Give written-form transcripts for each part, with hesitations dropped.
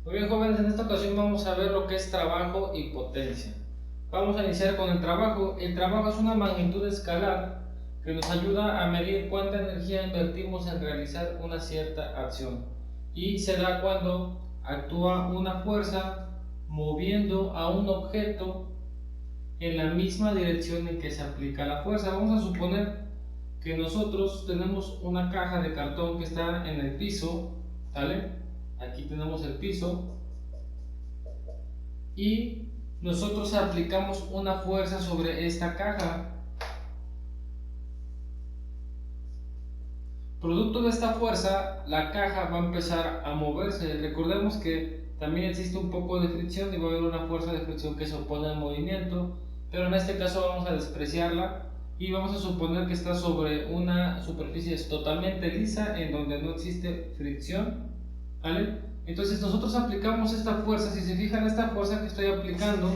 Muy bien, jóvenes, en esta ocasión vamos a ver lo que es trabajo y potencia. Vamos a iniciar con el trabajo. El trabajo es una magnitud escalar que nos ayuda a medir cuánta energía invertimos en realizar una cierta acción. Y se da cuando actúa una fuerza moviendo a un objeto en la misma dirección en que se aplica la fuerza. Vamos a suponer que nosotros tenemos una caja de cartón que está en el piso, ¿vale? Aquí tenemos el piso y nosotros aplicamos una fuerza sobre esta caja. Producto de esta fuerza, la caja va a empezar a moverse. Recordemos que también existe un poco de fricción y va a haber una fuerza de fricción que se opone al movimiento, pero en este caso vamos a despreciarla y vamos a suponer que está sobre una superficie totalmente lisa en donde no existe fricción, ¿vale? Entonces nosotros aplicamos esta fuerza. Si se fijan, esta fuerza que estoy aplicando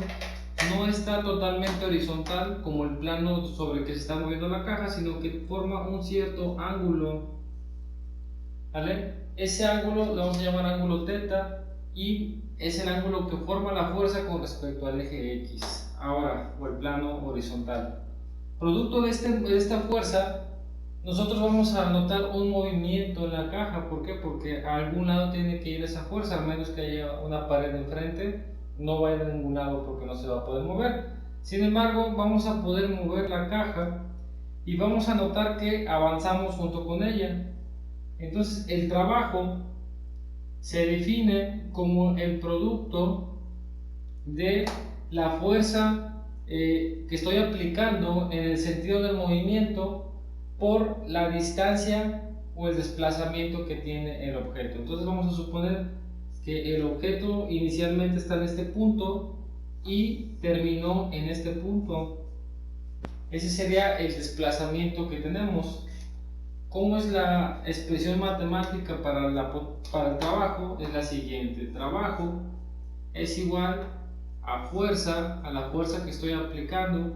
no está totalmente horizontal como el plano sobre el que se está moviendo la caja, sino que forma un cierto ángulo, ¿vale? Ese ángulo lo vamos a llamar ángulo θ y es el ángulo que forma la fuerza con respecto al eje X, ahora, o el plano horizontal. Producto de esta fuerza, nosotros vamos a notar un movimiento en la caja. ¿Por qué? Porque a algún lado tiene que ir esa fuerza, a menos que haya una pared enfrente, no va a ir a ningún lado porque no se va a poder mover. Sin embargo, vamos a poder mover la caja y vamos a notar que avanzamos junto con ella. Entonces, el trabajo se define como el producto de la fuerza que estoy aplicando en el sentido del movimiento por la distancia o el desplazamiento que tiene el objeto. Entonces vamos a suponer que el objeto inicialmente está en este punto y terminó en este punto. Ese sería el desplazamiento que tenemos. ¿Cómo es la expresión matemática para el trabajo? Es la siguiente: trabajo es igual a la fuerza que estoy aplicando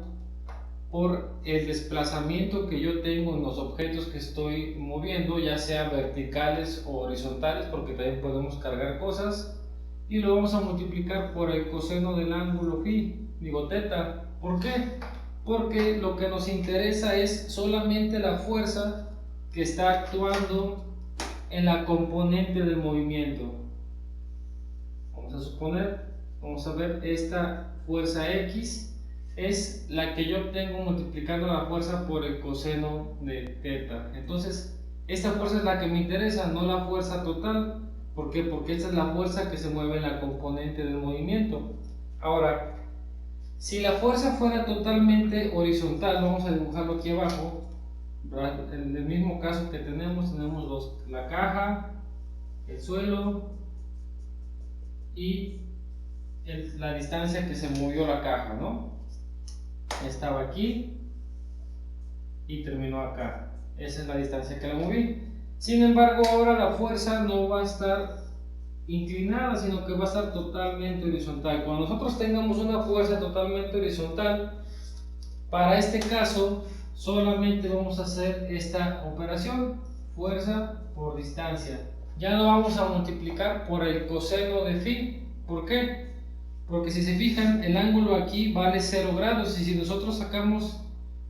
por el desplazamiento que yo tengo en los objetos que estoy moviendo, ya sea verticales o horizontales, porque también podemos cargar cosas, y lo vamos a multiplicar por el coseno del ángulo θ. ¿Por qué? Porque lo que nos interesa es solamente la fuerza que está actuando en la componente del movimiento. Vamos a suponer, vamos a ver, esta fuerza X es la que yo obtengo multiplicando la fuerza por el coseno de θ. Entonces, esta fuerza es la que me interesa, no la fuerza total. ¿Por qué? Porque esta es la fuerza que se mueve en la componente del movimiento. Ahora, si la fuerza fuera totalmente horizontal, vamos a dibujarlo aquí abajo. En el mismo caso que tenemos la caja, el suelo y la distancia que se movió la caja, ¿no? Estaba aquí y terminó acá. Esa es la distancia que la moví. Sin embargo, ahora la fuerza no va a estar inclinada, sino que va a estar totalmente horizontal. Cuando nosotros tengamos una fuerza totalmente horizontal, para este caso solamente vamos a hacer esta operación: fuerza por distancia. Ya no vamos a multiplicar por el coseno de phi. ¿Por qué? Porque si se fijan, el ángulo aquí vale 0 grados, y si nosotros sacamos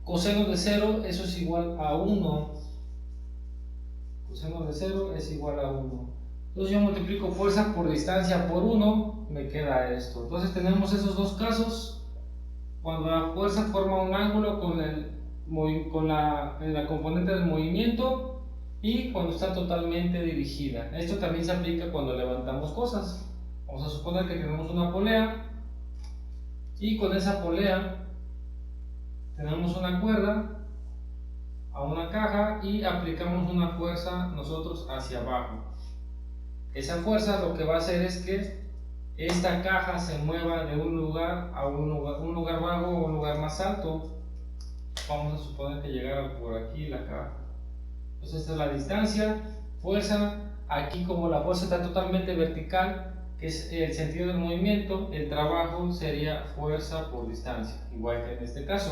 coseno de 0, eso es igual a 1. Coseno de 0 es igual a 1. Entonces yo multiplico fuerza por distancia por 1, me queda esto. Entonces tenemos esos dos casos: cuando la fuerza forma un ángulo en la componente del movimiento, y cuando está totalmente dirigida. Esto también se aplica cuando levantamos cosas. Vamos a suponer que tenemos una polea y con esa polea tenemos una cuerda a una caja y aplicamos una fuerza nosotros hacia abajo. Esa fuerza lo que va a hacer es que esta caja se mueva de un lugar a un lugar bajo o un lugar más alto. Vamos a suponer que llegara por aquí la caja. Entonces esta es la distancia, fuerza. Aquí, como la fuerza está totalmente vertical, que es el sentido del movimiento, el trabajo sería fuerza por distancia, igual que en este caso.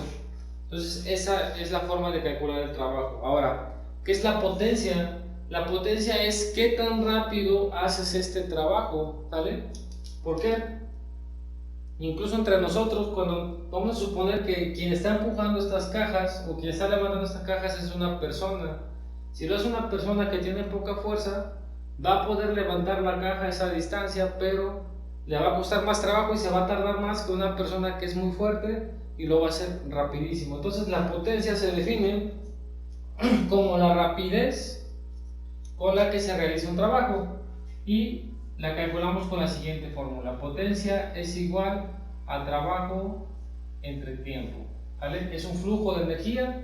Entonces esa es la forma de calcular el trabajo. Ahora, ¿qué es la potencia? La potencia es qué tan rápido haces este trabajo, ¿vale? ¿Por qué? Incluso entre nosotros, cuando vamos a suponer que quien está empujando estas cajas o quien está levantando estas cajas es una persona. Si lo es una persona que tiene poca fuerza, va a poder levantar la caja a esa distancia, pero le va a costar más trabajo y se va a tardar más que una persona que es muy fuerte y lo va a hacer rapidísimo. Entonces la potencia se define como la rapidez con la que se realiza un trabajo y la calculamos con la siguiente fórmula: potencia es igual a trabajo entre tiempo, ¿vale? Es un flujo de energía.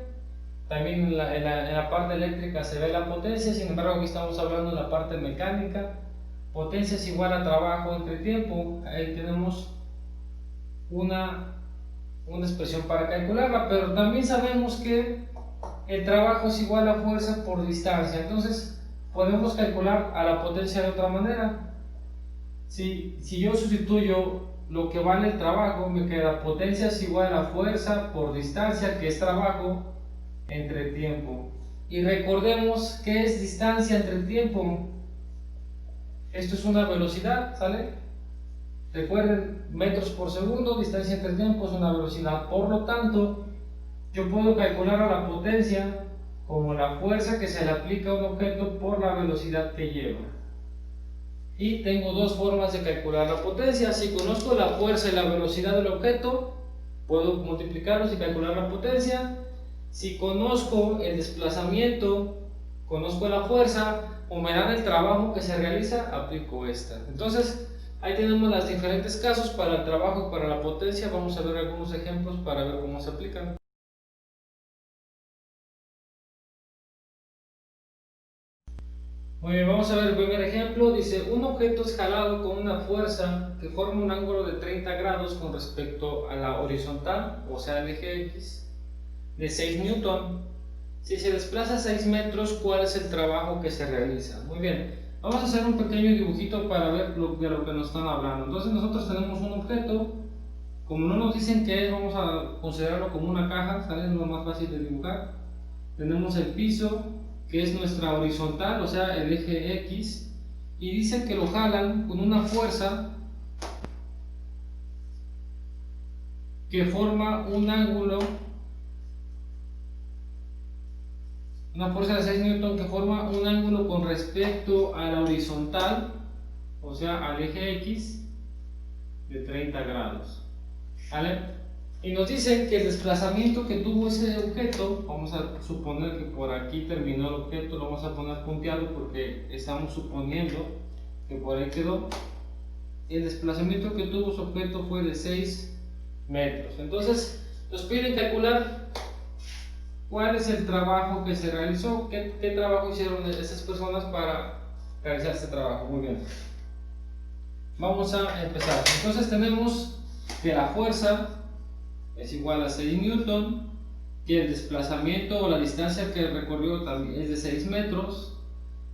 También en la parte eléctrica se ve la potencia, sin embargo aquí estamos hablando de la parte mecánica. Potencia es igual a trabajo entre tiempo. Ahí tenemos una expresión para calcularla, pero también sabemos que el trabajo es igual a fuerza por distancia. Entonces podemos calcular a la potencia de otra manera. Si yo sustituyo lo que vale el trabajo, me queda potencia es igual a fuerza por distancia, que es trabajo, entre tiempo. Y recordemos que es distancia entre tiempo. Esto es una velocidad, ¿sale? Recuerden, metros por segundo, distancia entre tiempo es una velocidad. Por lo tanto, yo puedo calcular a la potencia como la fuerza que se le aplica a un objeto por la velocidad que lleva. Y tengo dos formas de calcular la potencia. Si conozco la fuerza y la velocidad del objeto, puedo multiplicarlos y calcular la potencia. Si conozco el desplazamiento, conozco la fuerza o me dan el trabajo que se realiza, aplico esta. Entonces, ahí tenemos los diferentes casos para el trabajo y para la potencia. Vamos a ver algunos ejemplos para ver cómo se aplican. Muy bien, vamos a ver el primer ejemplo. Dice, un objeto es jalado con una fuerza que forma un ángulo de 30 grados con respecto a la horizontal, o sea, el eje X, de 6 newton. Si se desplaza 6 metros, ¿cuál es el trabajo que se realiza? Muy bien, vamos a hacer un pequeño dibujito para ver de lo que nos están hablando. Entonces nosotros tenemos un objeto, como no nos dicen qué es, vamos a considerarlo como una caja, ¿sale? Es lo más fácil de dibujar. Tenemos el piso, que es nuestra horizontal, o sea, el eje X, y dicen que lo jalan con una fuerza que forma un ángulo, una fuerza de 6 newton que forma un ángulo con respecto a la horizontal, o sea, al eje X, de 30 grados. ¿Vale? Y nos dicen que el desplazamiento que tuvo ese objeto, vamos a suponer que por aquí terminó el objeto, lo vamos a poner punteado porque estamos suponiendo que por ahí quedó. El desplazamiento que tuvo su objeto fue de 6 metros. Entonces nos piden calcular cuál es el trabajo que se realizó, qué trabajo hicieron esas personas para realizar este trabajo. Muy bien, vamos a empezar. Entonces tenemos que la fuerza es igual a 6 newton, que el desplazamiento o la distancia que recorrió también es de 6 metros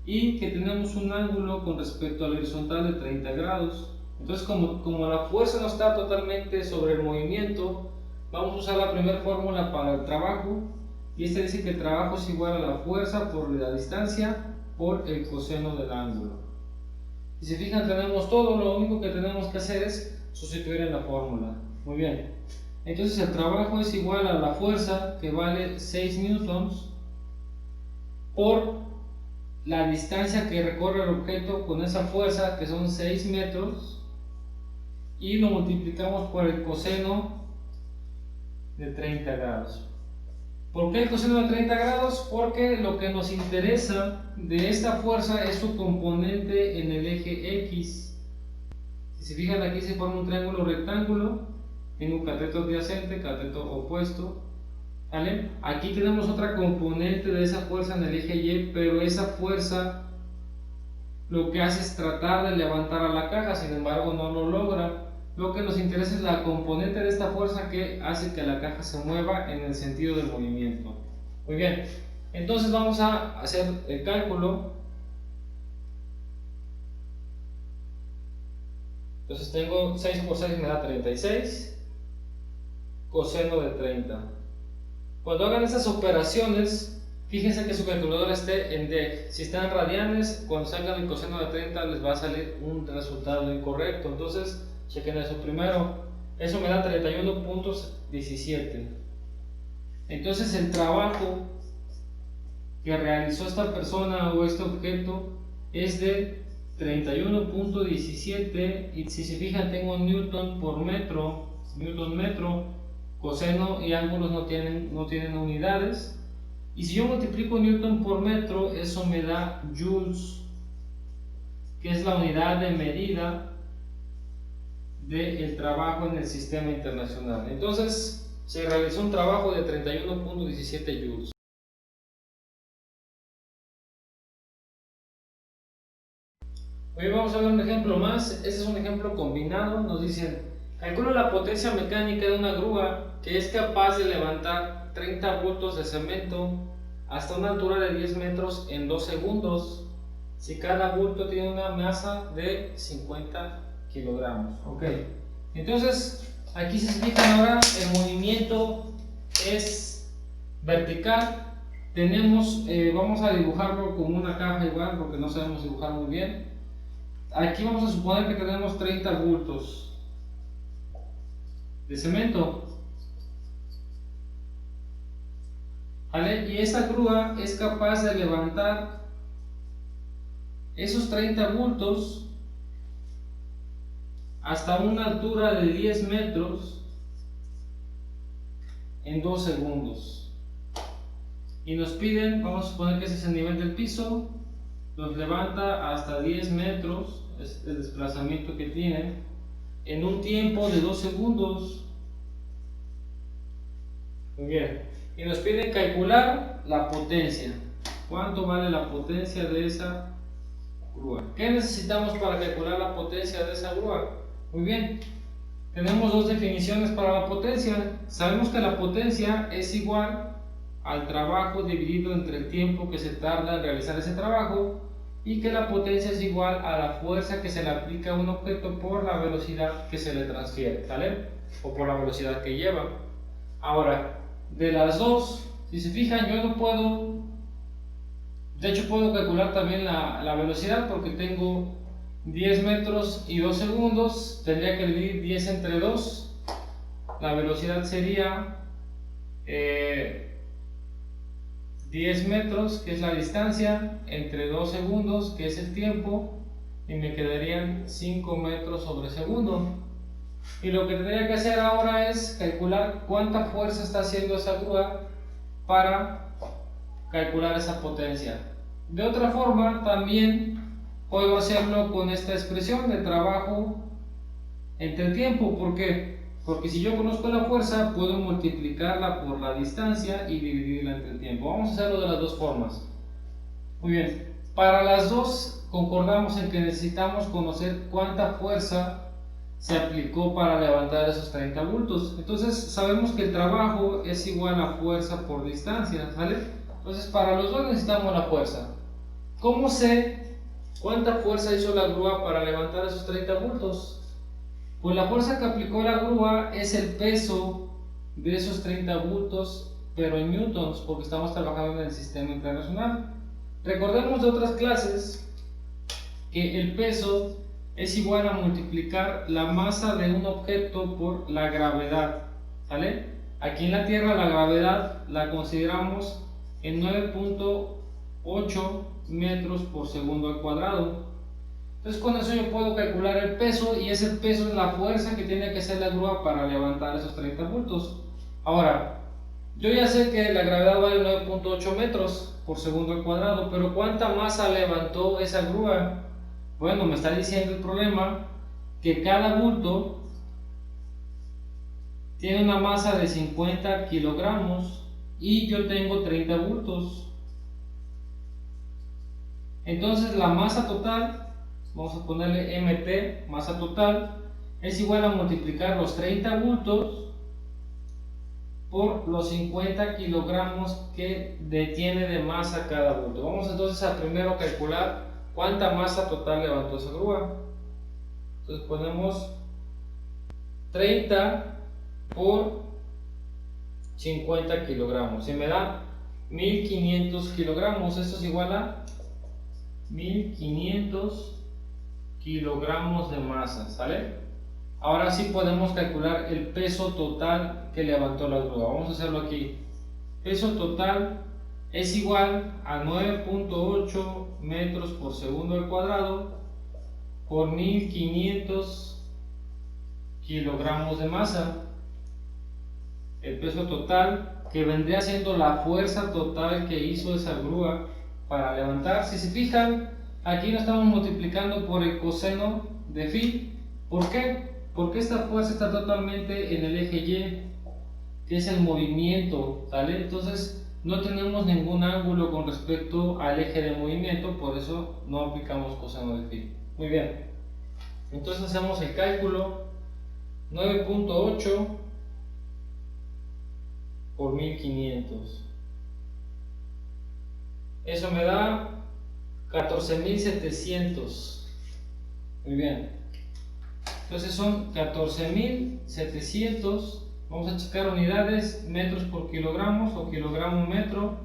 y que tenemos un ángulo con respecto a la horizontal de 30 grados. Entonces, como la fuerza no está totalmente sobre el movimiento, vamos a usar la primera fórmula para el trabajo, y esta dice que el trabajo es igual a la fuerza por la distancia por el coseno del ángulo. Si se fijan, tenemos todo, lo único que tenemos que hacer es sustituir en la fórmula. Muy bien, entonces el trabajo es igual a la fuerza, que vale 6 newtons, por la distancia que recorre el objeto con esa fuerza, que son 6 metros, y lo multiplicamos por el coseno de 30 grados. ¿Por qué el coseno de 30 grados? Porque lo que nos interesa de esta fuerza es su componente en el eje X. Si se fijan, aquí se forma un triángulo rectángulo, tiene un cateto adyacente, cateto opuesto, ¿vale? Aquí tenemos otra componente de esa fuerza en el eje Y, pero esa fuerza lo que hace es tratar de levantar a la caja, sin embargo no lo logra. Lo que nos interesa es la componente de esta fuerza que hace que la caja se mueva en el sentido del movimiento. Muy bien, entonces vamos a hacer el cálculo. Entonces tengo 6 por 6 me da 36, coseno de 30. Cuando hagan esas operaciones, Fíjense que su calculadora esté en D. Si está en radianes, cuando sacan el coseno de 30 les va a salir un resultado incorrecto. Entonces, chequen eso primero. Eso me da 31.17. Entonces, el trabajo que realizó esta persona o este objeto es de 31.17, y si se fijan tengo newton por metro, coseno y ángulos no tienen unidades, y si yo multiplico newton por metro, eso me da joules, que es la unidad de medida del trabajo en el sistema internacional. Entonces se realizó un trabajo de 31.17 joules. Hoy vamos a ver un ejemplo más. Este es un ejemplo combinado. Nos dicen: calcula la potencia mecánica de una grúa que es capaz de levantar 30 bultos de cemento hasta una altura de 10 metros en 2 segundos si cada bulto tiene una masa de 50 kilogramos. Ok, entonces aquí se fijan ahora, el movimiento es vertical. Tenemos, vamos a dibujarlo como una caja igual porque no sabemos dibujar muy bien. Aquí vamos a suponer que tenemos 30 bultos de cemento, ¿vale? Y esta grúa es capaz de levantar esos 30 bultos hasta una altura de 10 metros en 2 segundos. Y nos piden, vamos a suponer que ese es el nivel del piso, los levanta hasta 10 metros, es el desplazamiento que tiene, en un tiempo de 2 segundos. Muy bien. Y nos piden calcular la potencia. ¿Cuánto vale la potencia de esa grúa? ¿Qué necesitamos para calcular la potencia de esa grúa? Muy bien. Tenemos dos definiciones para la potencia. Sabemos que la potencia es igual al trabajo dividido entre el tiempo que se tarda en realizar ese trabajo, y que la potencia es igual a la fuerza que se le aplica a un objeto por la velocidad que se le transfiere, ¿vale? O por la velocidad que lleva. Ahora, de las dos, si se fijan, yo no puedo, de hecho puedo calcular también la velocidad, porque tengo 10 metros y 2 segundos, tendría que dividir 10 entre 2, la velocidad sería 10 metros, que es la distancia, entre 2 segundos, que es el tiempo, y me quedarían 5 metros sobre segundo. Y lo que tendría que hacer ahora es calcular cuánta fuerza está haciendo esa grúa para calcular esa potencia. De otra forma, también puedo hacerlo con esta expresión de trabajo entre tiempo. ¿Por qué? Porque si yo conozco la fuerza, puedo multiplicarla por la distancia y dividirla entre el tiempo. Vamos a hacerlo de las dos formas. Muy bien, para las dos concordamos en que necesitamos conocer cuánta fuerza se aplicó para levantar esos 30 bultos. Entonces sabemos que el trabajo es igual a fuerza por distancia, ¿vale? Entonces para los dos necesitamos la fuerza. ¿Cómo sé cuánta fuerza hizo la grúa para levantar esos 30 bultos? Pues la fuerza que aplicó la grúa es el peso de esos 30 bultos, pero en newtons, porque estamos trabajando en el sistema internacional. Recordemos de otras clases que el peso es igual a multiplicar la masa de un objeto por la gravedad, ¿vale? Aquí en la Tierra la gravedad la consideramos en 9.8 metros por segundo al cuadrado. Entonces con eso yo puedo calcular el peso, y ese peso es la fuerza que tiene que hacer la grúa para levantar esos 30 bultos. Ahora, yo ya sé que la gravedad vale 9.8 metros por segundo al cuadrado, pero ¿cuánta masa levantó esa grúa? Bueno, me está diciendo el problema que cada bulto tiene una masa de 50 kilogramos y yo tengo 30 bultos. Entonces la masa total, vamos a ponerle MT, masa total, es igual a multiplicar los 30 bultos por los 50 kilogramos que detiene de masa cada bulto. Vamos entonces a primero calcular cuánta masa total levantó esa grúa. Entonces ponemos 30 por 50 kilogramos y me da 1500 kilogramos. Esto es igual a 1500 kilogramos de masa, ¿sale? Ahora sí podemos calcular el peso total que levantó la grúa. Vamos a hacerlo aquí. Peso total es igual a 9.8 metros por segundo al cuadrado por 1500 kilogramos de masa. El peso total, que vendría siendo la fuerza total que hizo esa grúa para levantar. Si se fijan, aquí lo estamos multiplicando por el coseno de phi. ¿Por qué? Porque esta fuerza está totalmente en el eje Y, que es el movimiento, ¿vale? Entonces no tenemos ningún ángulo con respecto al eje de movimiento, por eso no aplicamos coseno de phi. Muy bien, entonces hacemos el cálculo. 9.8 por 1500, eso me da 14.700. Muy bien, entonces son 14.700. Vamos a checar unidades, metros por kilogramos o kilogramo metro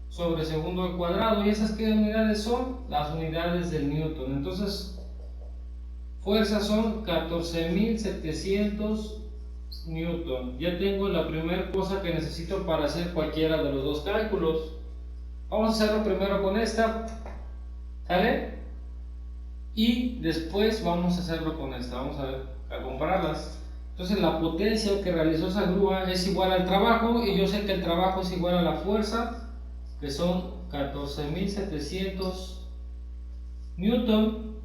sobre segundo al cuadrado. ¿Y esas qué unidades son? Las unidades del newton. Entonces fuerza son 14.700 newton. Ya tengo la primera cosa que necesito para hacer cualquiera de los dos cálculos. Vamos a hacerlo primero con esta, ¿sale? Y después vamos a hacerlo con esta. Vamos a compararlas. Entonces la potencia que realizó esa grúa es igual al trabajo, y yo sé que el trabajo es igual a la fuerza, que son 14.700 newton,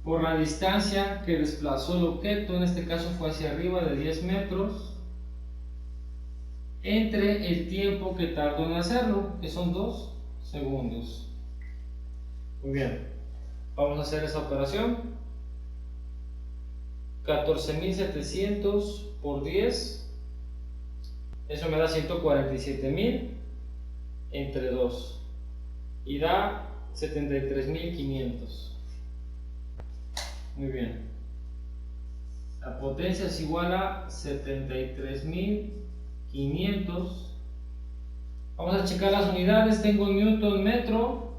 por la distancia que desplazó el objeto. En este caso fue hacia arriba de 10 metros, entre el tiempo que tardó en hacerlo, que son 2 segundos. Muy bien, vamos a hacer esa operación. 14.700 por 10, eso me da 147.000 entre 2 y da 73.500. Muy bien, la potencia es igual a 73.500. Vamos a checar las unidades. Tengo newton metro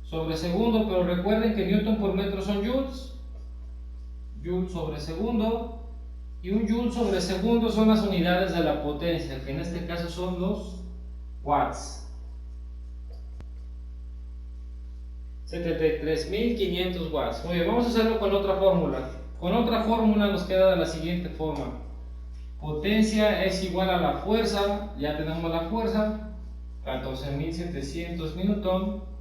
sobre segundo, pero recuerden que newton por metro son joules. Joule sobre segundo, y un joule sobre segundo son las unidades de la potencia, que en este caso son los watts. 73.500 watts. Muy bien, vamos a hacerlo con otra fórmula. Con otra fórmula nos queda de la siguiente forma: potencia es igual a la fuerza. Ya tenemos la fuerza, 14.700 newton,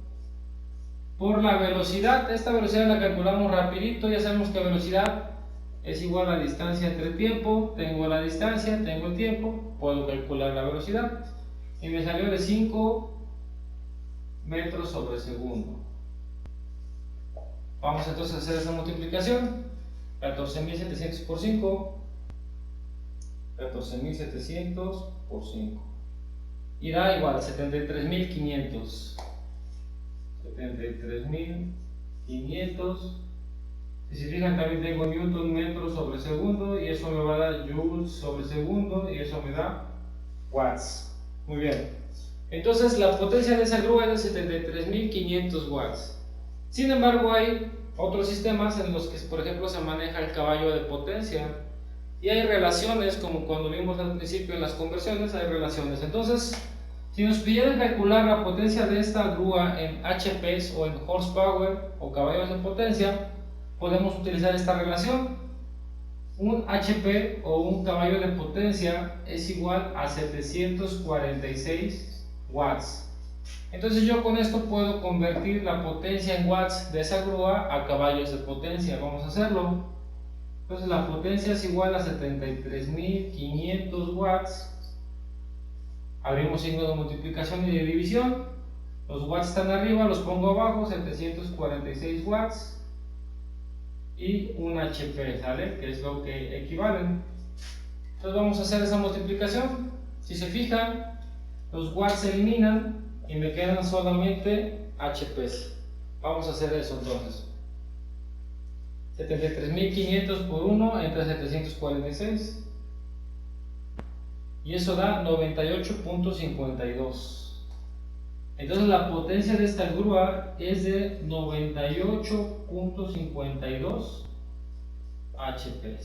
por la velocidad. Esta velocidad la calculamos rapidito. Ya sabemos que velocidad es igual a distancia entre tiempo. Tengo la distancia, tengo el tiempo, puedo calcular la velocidad, y me salió de 5 metros sobre segundo. Vamos entonces a hacer esa multiplicación. 14.700 por 5, 14.700 por 5, y da igual a 73.500. 73.500. Si se fijan, también tengo newton metro sobre segundo, y eso me va a dar joules sobre segundo, y eso me da watts. Muy bien, entonces la potencia de esa grúa es de 73.500 watts. Sin embargo, hay otros sistemas en los que, por ejemplo, se maneja el caballo de potencia, y hay relaciones, como cuando vimos al principio en las conversiones, hay relaciones. Entonces, si nos pidieran calcular la potencia de esta grúa en HPs o en horsepower o caballos de potencia, podemos utilizar esta relación. Un HP o un caballo de potencia es igual a 746 watts. Entonces yo con esto puedo convertir la potencia en watts de esa grúa a caballos de potencia. Vamos a hacerlo. Entonces la potencia es igual a 73.500 watts. Abrimos signo de multiplicación y de división. Los watts están arriba, los pongo abajo. 746 watts y un HP, ¿sale? Que es lo que equivalen. Entonces vamos a hacer esa multiplicación. Si se fijan, los watts se eliminan y me quedan solamente HPs. Vamos a hacer eso entonces. 73.500 por 1 entre 746. y eso da 98.52. Entonces la potencia de esta grúa es de 98.52 HP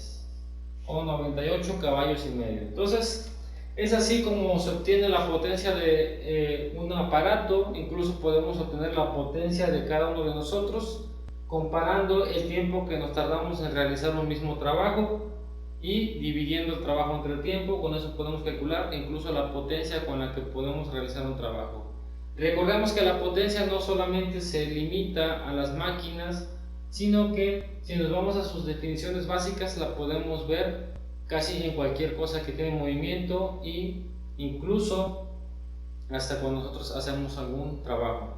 o 98 caballos y medio. Entonces es así como se obtiene la potencia de un aparato. Incluso podemos obtener la potencia de cada uno de nosotros comparando el tiempo que nos tardamos en realizar un mismo trabajo y dividiendo el trabajo entre el tiempo. Con eso podemos calcular incluso la potencia con la que podemos realizar un trabajo. Recordemos que la potencia no solamente se limita a las máquinas, sino que si nos vamos a sus definiciones básicas la podemos ver casi en cualquier cosa que tiene movimiento, e incluso hasta cuando nosotros hacemos algún trabajo.